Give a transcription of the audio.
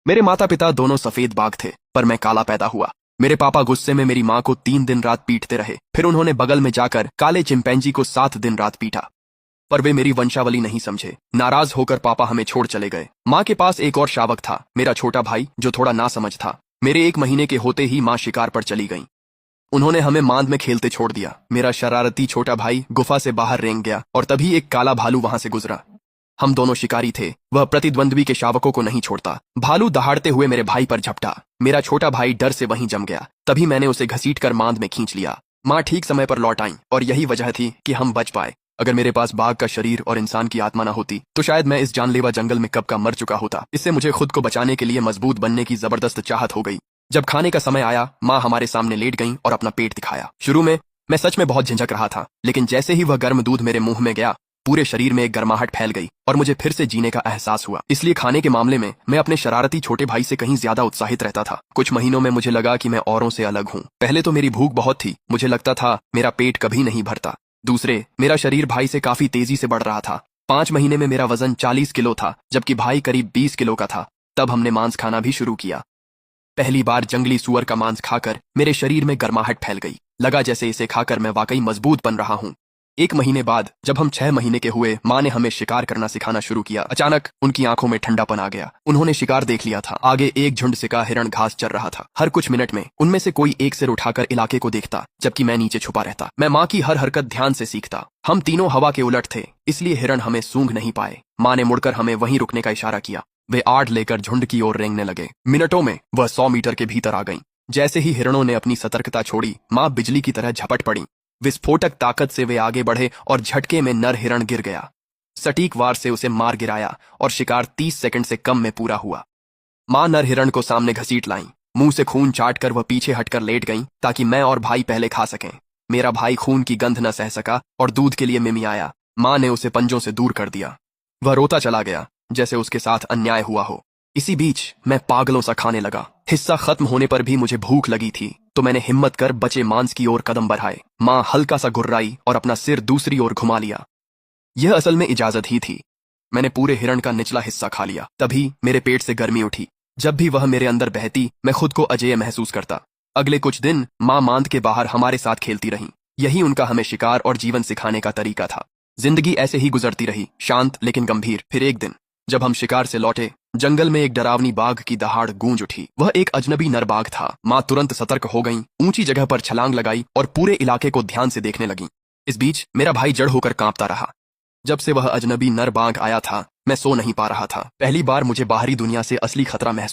मेरे माता पिता दोनों सफेद बाघ थे, पर मैं काला पैदा हुआ। मेरे पापा गुस्से में मेरी माँ को 3 दिन रात पीटते रहे। फिर उन्होंने बगल में जाकर काले चिंपैंजी को 7 दिन रात पीटा, पर वे मेरी वंशावली नहीं समझे। नाराज होकर पापा हमें छोड़ चले गए। माँ के पास एक और शावक था, मेरा छोटा भाई, जो थोड़ा नासमझ था। मेरे 1 महीने के होते ही माँ शिकार पर चली गई। उन्होंने हमें मांद में खेलते छोड़ दिया। मेरा शरारती छोटा भाई गुफा से बाहर रेंग गया और तभी एक काला भालू वहां से गुजरा। हम दोनों शिकारी थे, वह प्रतिद्वंद्वी के शावकों को नहीं छोड़ता। भालू दहाड़ते हुए मेरे भाई पर झपटा। मेरा छोटा भाई डर से वहीं जम गया। तभी मैंने उसे घसीटकर मांद में खींच लिया। माँ ठीक समय पर लौट आई और यही वजह थी कि हम बच पाए। अगर मेरे पास बाघ का शरीर और इंसान की आत्मा न होती तो शायद मैं इस जानलेवा जंगल में कब का मर चुका होता। इससे मुझे खुद को बचाने के लिए मजबूत बनने की जबरदस्त चाहत हो गई। जब खाने का समय आया, माँ हमारे सामने लेट गई और अपना पेट दिखाया। शुरू में मैं सच में बहुत झिझक रहा था, लेकिन जैसे ही वह गर्म दूध मेरे मुंह में गया, पूरे शरीर में एक गर्माहट फैल गई और मुझे फिर से जीने का एहसास हुआ। इसलिए खाने के मामले में मैं अपने शरारती छोटे भाई से कहीं ज्यादा उत्साहित रहता था। कुछ महीनों में मुझे लगा कि मैं औरों से अलग हूँ। पहले तो मेरी भूख बहुत थी, मुझे लगता था मेरा पेट कभी नहीं भरता। दूसरे, मेरा शरीर भाई से काफी तेजी से बढ़ रहा था। 5 महीने में मेरा वजन 40 किलो था, जबकि भाई करीब 20 किलो का था। तब हमने मांस खाना भी शुरू किया। पहली बार जंगली सुअर का मांस खाकर मेरे शरीर में गर्माहट फैल गई। लगा जैसे इसे खाकर मैं वाकई मजबूत बन रहा हूँ। 1 महीने बाद जब हम 6 महीने के हुए, माँ ने हमें शिकार करना सिखाना शुरू किया। अचानक उनकी आंखों में ठंडापन आ गया। उन्होंने शिकार देख लिया था। आगे एक झुंड सिका हिरण घास चर रहा था। हर कुछ मिनट में उनमें से कोई एक सिर उठाकर इलाके को देखता, जबकि मैं नीचे छुपा रहता। मैं माँ की हर हरकत ध्यान से सीखता। हम तीनों हवा के उलट थे, इसलिए हिरण हमें सूंघ नहीं पाए। माँ ने मुड़कर हमें वहीं रुकने का इशारा किया। वे आड़ लेकर झुंड की ओर रेंगने लगे। मिनटों में वह 100 मीटर के भीतर आ गईं। जैसे ही हिरणों ने अपनी सतर्कता छोड़ी, माँ बिजली की तरह झपट पड़ी। विस्फोटक ताकत से वे आगे बढ़े और झटके में नर हिरण गिर गया। सटीक वार से उसे मार गिराया और शिकार 30 सेकंड से कम में पूरा हुआ। माँ नर हिरण को सामने घसीट लाई। मुंह से खून चाटकर वह पीछे हटकर लेट गईं ताकि मैं और भाई पहले खा सकें। मेरा भाई खून की गंध न सह सका और दूध के लिए मिमियाया। माँ ने उसे पंजों से दूर कर दिया। वह रोता चला गया जैसे उसके साथ अन्याय हुआ हो। इसी बीच मैं पागलों सा खाने लगा। हिस्सा खत्म होने पर भी मुझे भूख लगी थी, तो मैंने हिम्मत कर बचे मांस की ओर कदम बढ़ाए। माँ हल्का सा गुर्राई और अपना सिर दूसरी ओर घुमा लिया। यह असल में इजाजत ही थी। मैंने पूरे हिरण का निचला हिस्सा खा लिया। तभी मेरे पेट से गर्मी उठी। जब भी वह मेरे अंदर बहती, मैं खुद को अजेय महसूस करता। अगले कुछ दिन माँ मांद के बाहर हमारे साथ खेलती रही। यही उनका हमें शिकार और जीवन सिखाने का तरीका था। जिंदगी ऐसे ही गुजरती रही, शांत लेकिन गंभीर। फिर एक दिन जब हम शिकार से लौटे, जंगल में एक डरावनी बाघ की दहाड़ गूंज उठी। वह एक अजनबी नर बाघ था। माँ तुरंत सतर्क हो गईं, ऊंची जगह पर छलांग लगाई और पूरे इलाके को ध्यान से देखने लगीं। इस बीच मेरा भाई जड़ होकर कांपता रहा। जब से वह अजनबी नर बाघ आया था, मैं सो नहीं पा रहा था। पहली बार मुझे बाहरी दुनिया से असली खतरा महसूस